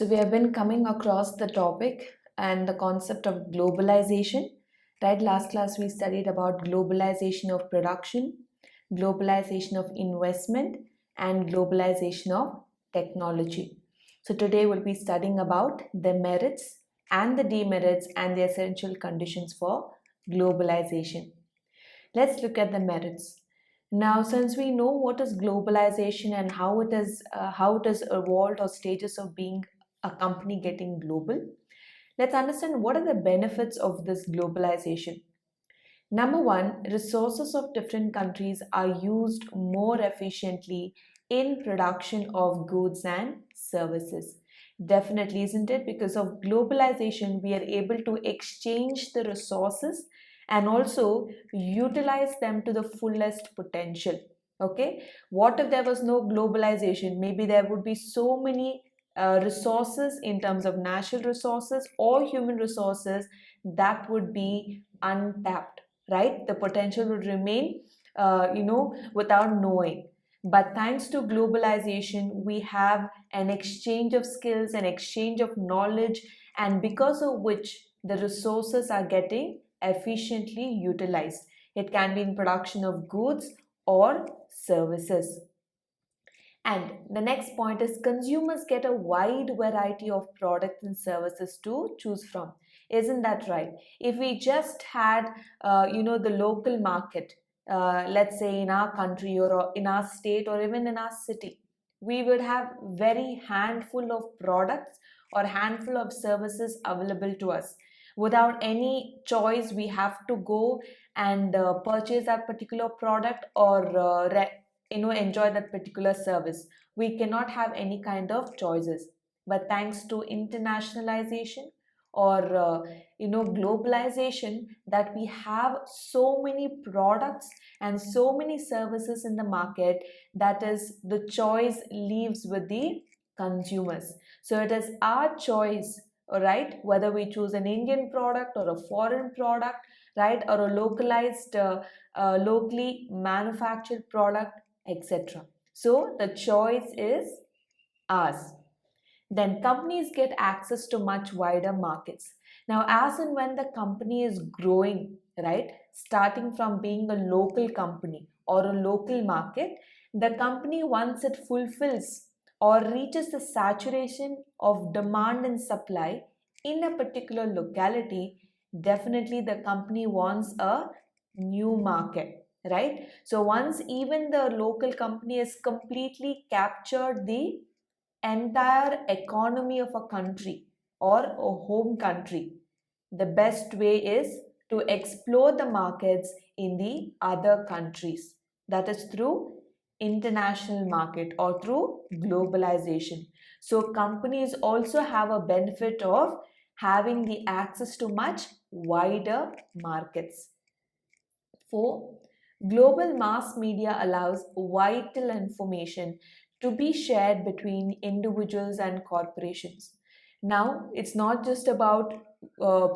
we have been coming across the topic and the concept of globalization. Right, last class we studied about globalization of production, globalization of investment, and globalization of technology. So, today we'll be studying about the merits and the demerits and the essential conditions for globalization. Let's look at the merits. Now, since we know what is globalization and how it has evolved or stages of being a company getting global, let's understand what are the benefits of this globalization. Number one, resources of different countries are used more efficiently in production of goods and services. Definitely, isn't it? Because of globalization, we are able to exchange the resources and also utilize them to the fullest potential. Okay, what if there was no globalization? Maybe there would be so many resources in terms of natural resources or human resources that would be untapped, right? The potential would remain, without knowing. But thanks to globalization, we have an exchange of skills, an exchange of knowledge, and because of which the resources are getting efficiently utilized. It can be in production of goods or services. And the next point is consumers get a wide variety of products and services to choose from. Isn't that right? If we just had, the local market, let's say in our country or in our state or even in our city, we would have very handful of products or handful of services available to us. Without any choice, we have to go and purchase that particular product or enjoy that particular service. We cannot have any kind of choices, but thanks to internationalization or globalization, that we have so many products and so many services in the market, that is the choice leaves with the consumers. So it is our choice, right, whether we choose an Indian product or a foreign product, right, or a localized locally manufactured product, etc. So the choice is ours. Then companies get access to much wider markets. Now, as and when the company is growing, right, starting from being a local company or a local market, the company, once it fulfills or reaches the saturation of demand and supply in a particular locality, definitely the company wants a new market, right? So once even the local company has completely captured the entire economy of a country or a home country, the best way is to explore the markets in the other countries. That is through international market or through globalization. So companies also have a benefit of having the access to much wider markets. 4. Global mass media allows vital information to be shared between individuals and corporations. Now, it's not just about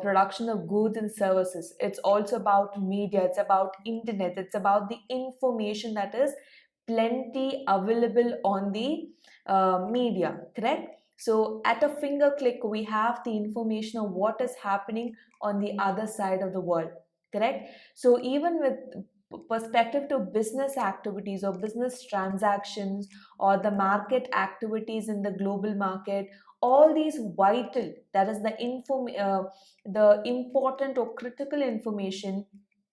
production of goods and services, it's also about media, it's about internet, it's about the information that is plenty available on the media, correct? So, at a finger click, we have the information of what is happening on the other side of the world, correct? So even with perspective to business activities or business transactions or the market activities in the global market, all these vital, that is the important or critical information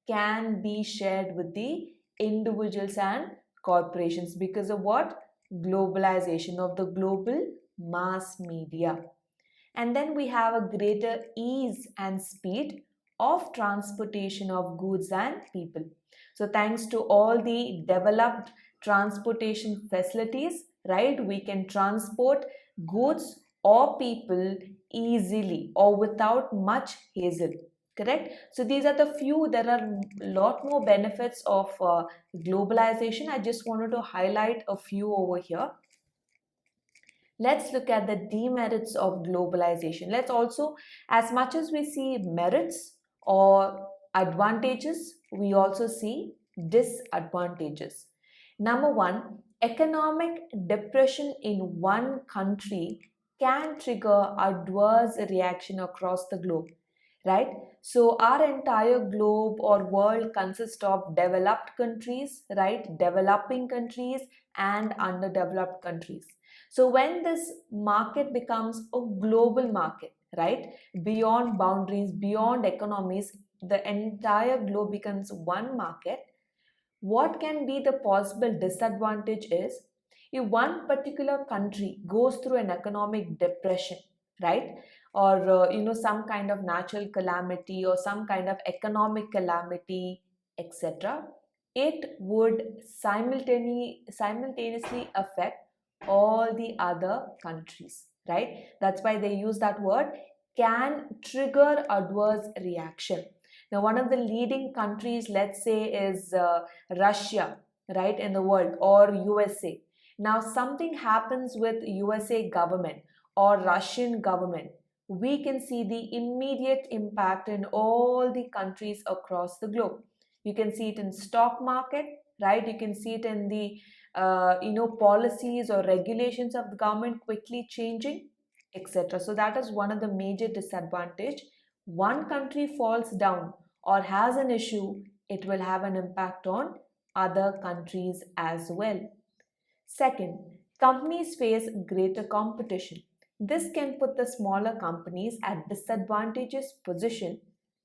can be shared with the individuals and corporations because of what? Globalization of the global mass media. And then we have a greater ease and speed of transportation of goods and people. So thanks to all the developed transportation facilities, right, we can transport goods or people easily or without much hassle, correct? So these are the few. There are a lot more benefits of globalization. I just wanted to highlight a few over here. Let's look at the demerits of globalization. Let's also, as much as we see merits or advantages, we also see disadvantages. Number one, economic depression in one country can trigger adverse reaction across the globe, right? So our entire globe or world consists of developed countries, right? Developing countries and underdeveloped countries. So when this market becomes a global market, right? Beyond boundaries, beyond economies, the entire globe becomes one market. What can be the possible disadvantage is if one particular country goes through an economic depression, right? Or some kind of natural calamity or some kind of economic calamity, etc., it would simultaneously affect all the other countries, right? That's why they use that word, can trigger adverse reaction. Now one of the leading countries, let's say, is Russia, right, in the world, or USA. Now something happens with USA government or Russian government, we can see the immediate impact in all the countries across the globe. You can see it in stock market, right? You can see it in the policies or regulations of the government quickly changing, etc. So that is one of the major disadvantage. One country falls down or has an issue, it will have an impact on other countries as well. Second, companies face greater competition. This can put the smaller companies at disadvantageous position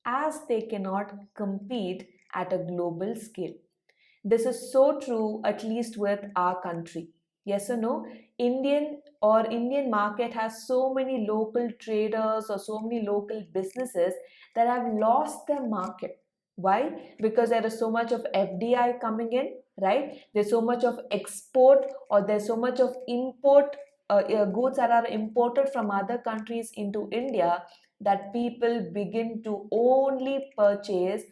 as they cannot compete at a global scale. This is so true, at least with our country. Yes or no? Indian market has so many local traders or so many local businesses that have lost their market. Why? Because there is so much of FDI coming in, right? There's so much of export or there's so much of import, goods that are imported from other countries into India, that people begin to only purchase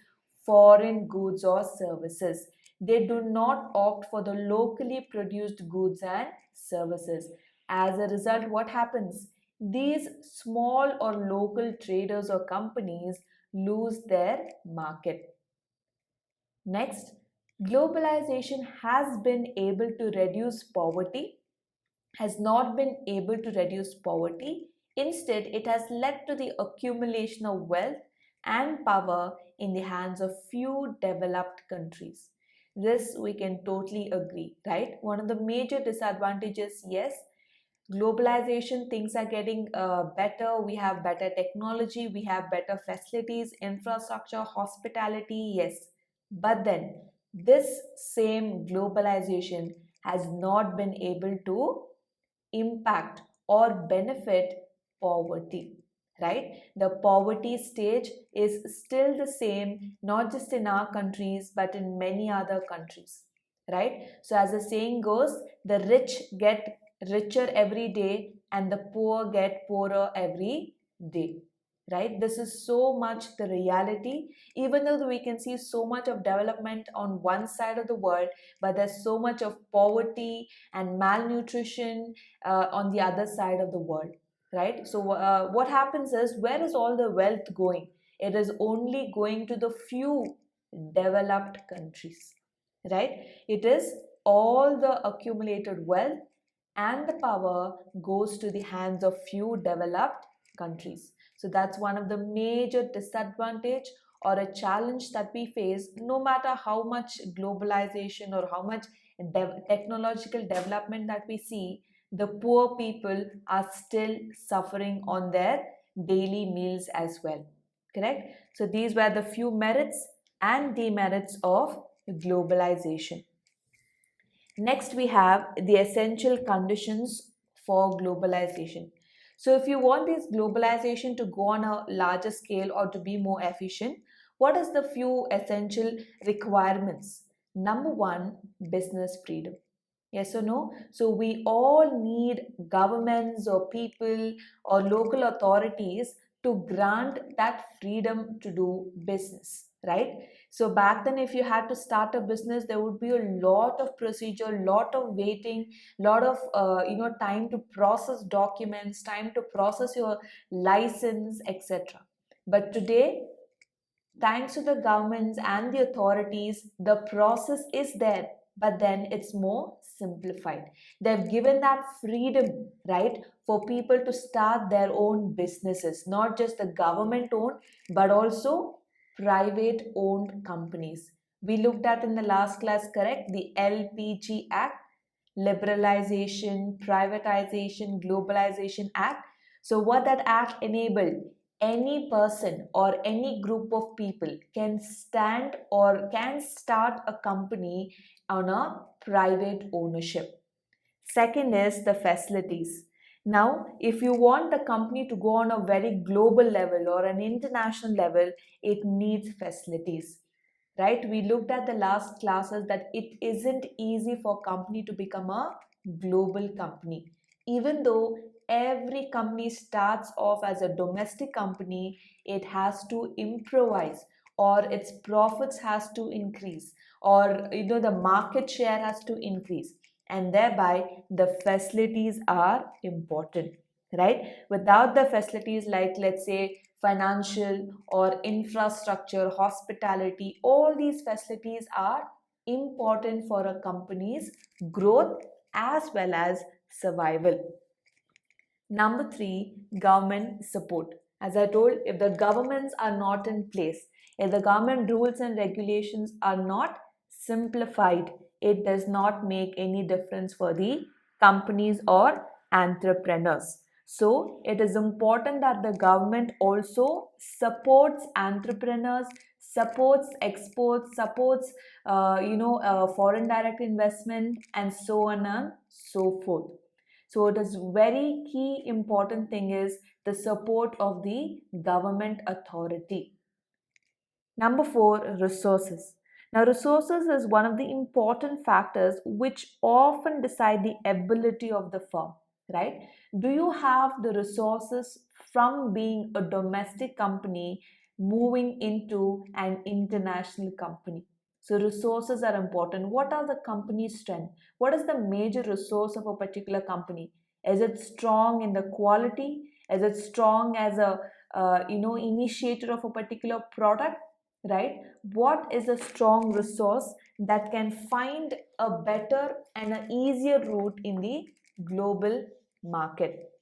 foreign goods or services. They do not opt for the locally produced goods and services. As a result, what happens? These small or local traders or companies lose their market. Next, globalization has been able to reduce poverty, has not been able to reduce poverty. Instead, it has led to the accumulation of wealth and power in the hands of few developed countries. This we can totally agree, right? One of the major disadvantages, yes, globalization, things are getting better. We have better technology, we have better facilities, infrastructure, hospitality, yes. But then, this same globalization has not been able to impact or benefit poverty, right? The poverty stage is still the same, not just in our countries but in many other countries, right? So as the saying goes, the rich get richer every day and the poor get poorer every day, right? This is so much the reality. Even though we can see so much of development on one side of the world, but there's so much of poverty and malnutrition on the other side of the world, right? So what happens is, where is all the wealth going? It is only going to the few developed countries, right? It is all the accumulated wealth and the power goes to the hands of few developed countries. So that's one of the major disadvantage or a challenge that we face. No matter how much globalization or how much technological development that we see, the poor people are still suffering on their daily meals as well. Correct? So these were the few merits and demerits of globalization. Next, we have the essential conditions for globalization. So, if you want this globalization to go on a larger scale or to be more efficient, what is the few essential requirements? Number one, business freedom. Yes or no? So we all need governments or people or local authorities to grant that freedom to do business, right? So back then, if you had to start a business, there would be a lot of procedure, lot of waiting, lot of time to process documents, time to process your license, etc. But today, thanks to the governments and the authorities, the process is there. but then it's more simplified. They've given that freedom, right, for people to start their own businesses, not just the government owned, but also private owned companies. We looked at in the last class, correct, the LPG Act, Liberalization, Privatization, Globalization Act. So, what that act enabled, any person or any group of people can stand or can start a company on a private ownership. Second is the facilities. Now, if you want the company to go on a very global level or an international level, it needs facilities, right? We looked at the last classes that it isn't easy for company to become a global company. Even though every company starts off as a domestic company, it has to improvise, or its profits has to increase, or the market share has to increase, and thereby the facilities are important, right? Without the facilities, like let's say financial or infrastructure, hospitality, all these facilities are important for a company's growth as well as survival. Number three, government support. As I told, if the governments are not in place, if the government rules and regulations are not simplified, it does not make any difference for the companies or entrepreneurs. So, it is important that the government also supports entrepreneurs, supports exports, supports foreign direct investment, and so on and so forth. So it is very key important thing is the support of the government authority. Number four, resources. Now, resources is one of the important factors which often decide the ability of the firm, right? Do you have the resources from being a domestic company moving into an international company? So, resources are important. What are the company's strength? What is the major resource of a particular company? Is it strong in the quality? Is it strong as a initiator of a particular product? Right? What is a strong resource that can find a better and an easier route in the global market?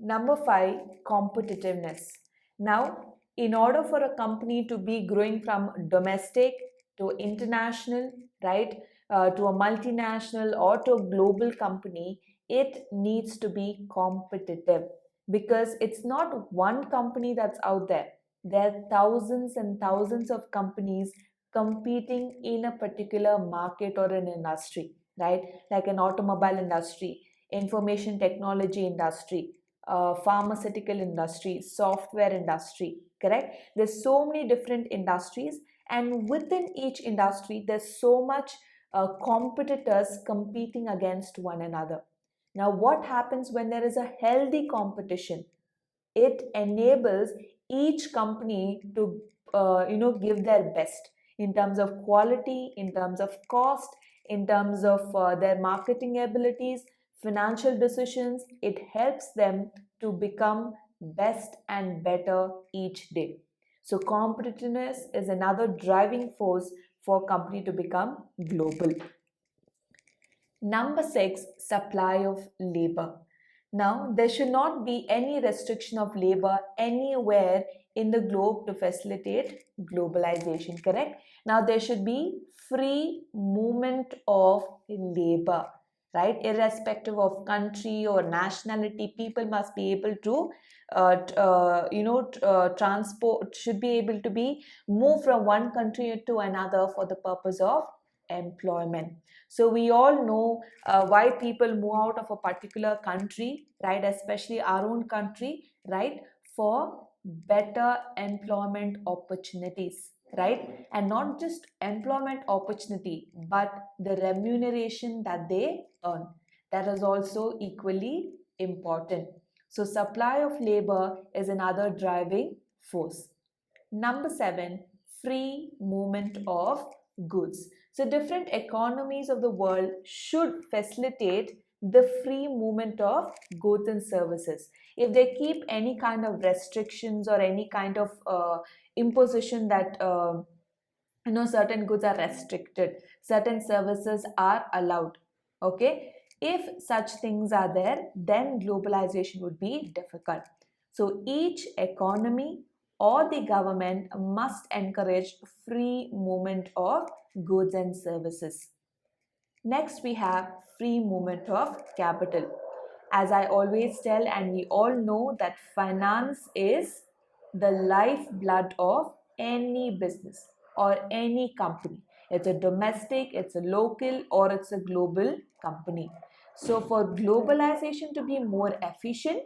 Number five, competitiveness. Now, in order for a company to be growing from domestic to international, right, to a multinational or to a global company, it needs to be competitive, because it's not one company that's out there. There are thousands and thousands of companies competing in a particular market or an industry, right? Like an automobile industry, information technology industry, pharmaceutical industry, software industry, correct? There's so many different industries, and within each industry, there's so much competitors competing against one another. Now, what happens when there is a healthy competition? It enables each company to give their best in terms of quality, in terms of cost, in terms of their marketing abilities, financial decisions. It helps them to become best and better each day. So competitiveness is another driving force for company to become global. Number six, supply of labor. Now, there should not be any restriction of labor anywhere in the globe to facilitate globalization, correct? Now, there should be free movement of labor, right? Irrespective of country or nationality, people must be able to, transport, should be able to be moved from one country to another for the purpose of employment. So we all know why people move out of a particular country, right? Especially our own country, right? For better employment opportunities, right? And not just employment opportunity, but the remuneration that they earn. That is also equally important. So supply of labor is another driving force. Number seven, free movement of goods. So, different economies of the world should facilitate the free movement of goods and services. If they keep any kind of restrictions or any kind of imposition that certain goods are restricted, certain services are allowed. Okay, if such things are there, then globalization would be difficult. So each economy or the government must encourage free movement of goods and services. Next, we have free movement of capital. As I always tell, and we all know that finance is the lifeblood of any business or any company. It's a domestic, it's a local, or it's a global company. So, for globalization to be more efficient,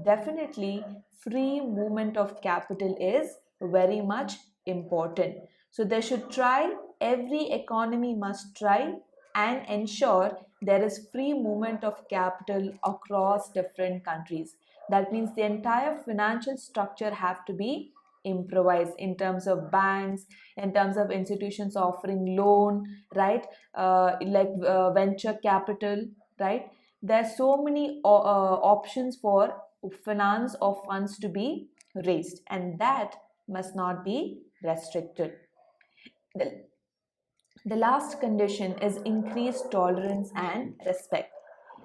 definitely free movement of capital is very much important. So they should try, every economy must try and ensure there is free movement of capital across different countries. That means the entire financial structure have to be improvised in terms of banks, in terms of institutions offering loan, right? Venture capital, right? There are so many options for finance or funds to be raised, and that must not be restricted. The, the last condition is increased tolerance and respect.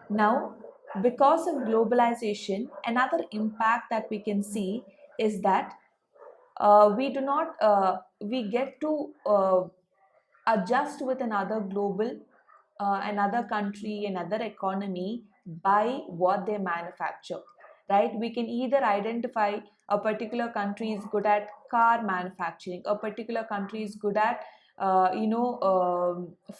Now, because of globalization, another impact that we can see is that we do not we get to adjust with another global, another country, another economy by what they manufacture, right? We can either identify a particular country is good at car manufacturing, a particular country is good at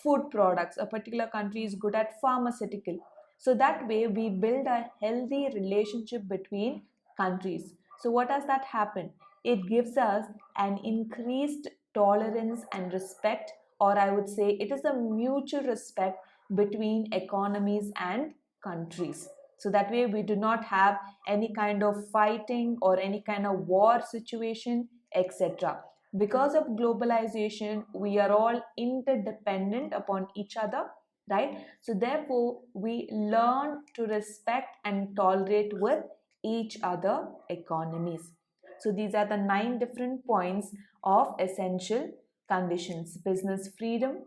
food products, a particular country is good at pharmaceutical. So that way we build a healthy relationship between countries. So what does that happen? It gives us an increased tolerance and respect, or I would say it is a mutual respect between economies and countries. So that way we do not have any kind of fighting or any kind of war situation, etc. Because of globalization, we are all interdependent upon each other, right? So therefore we learn to respect and tolerate with each other economies. So these are the 9 different points of essential conditions: business freedom,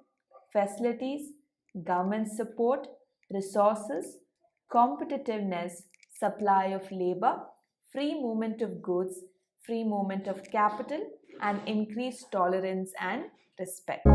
facilities, government support, resources, competitiveness, supply of labor, free movement of goods, free movement of capital, and increased tolerance and respect.